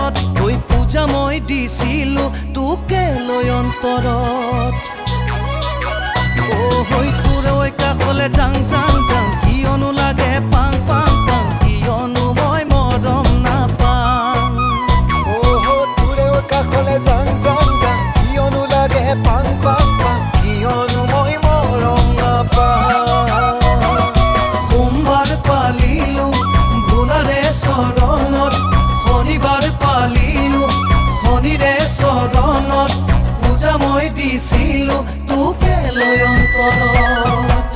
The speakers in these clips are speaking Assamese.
চৰণত হৈ পূজা মই দিছিলো তোকে লৈ অন্তৰত হৈ তোৰে ঐ কাষলে যাং যাং যাং কিয়নো লাগে পাং পাং পাং কিয়নো মই মৰম নাপাং তোৰে ঐ কাষলে যাং যাং যাং কিয়নো লাগে পাং পাং পাং কিয়নো মই মৰম নাপাং সোমবাৰ পালিলো ভোলাৰে চৰণত শনিবাৰ পালিলো শনিৰে চৰণত পূজা মই দিছিলো তোকে লৈ অন্তৰত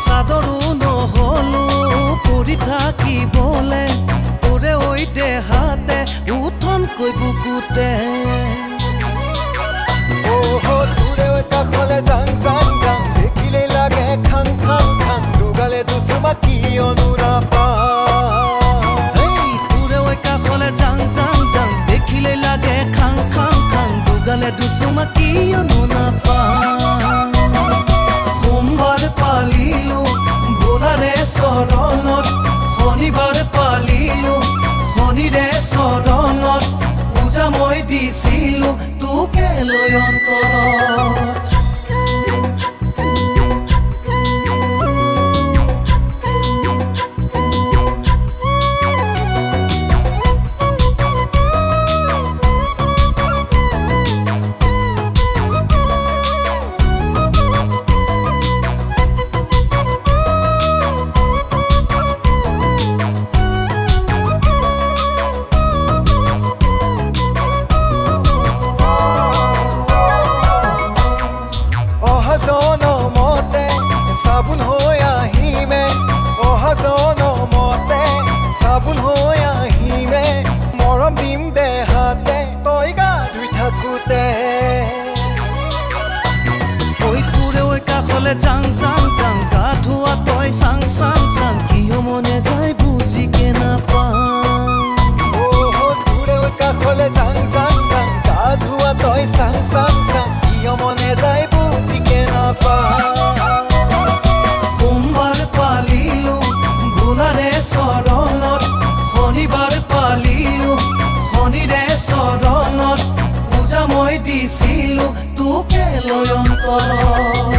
চাদৰো নহলো পৰি থাকিবলে তোৰে ঐ দেহাতে উঠনকৈ বুকুতে তোৰে ঐ কাষলে যাং যাং যাং দেখিলে লাগে খাং খাং খাং দুগালে দুচুমা কিয়নো নাপাং তোৰে ঐ কাষলে যাং যাং যাং দেখিলে লাগে খাং খাং খাং দুগালে দুচুমা কিয়নো নাপাং সোমবাৰ পালিলো ভোলাৰে চৰণত শনিবাৰ পালিলো শনিৰে চৰণত পূজা মই দিছিলো তোকে লৈ অন্তৰত চাবোন হৈ আহিমে অহা জনমতে চাবোন হৈ আহিমে মৰম দিম দেহাতে তই গা ধুই থাকোতে তোৰে ঐ কাষলে যাং যাং যাং গা ধোৱা তই চাং চাং চাং কিয় মনে যায় বুজিকে নাপাং তোৰে ঐ কাষলে যাং যাং যাং গা ধোৱা তই চাং চাং চাং কিয় মনে যায় বুজিকে নাপাং চৰণত শনিবাৰ পালিলো শনিৰে চৰণত পূজা মই দিছিলো তোকে লৈ অন্তৰত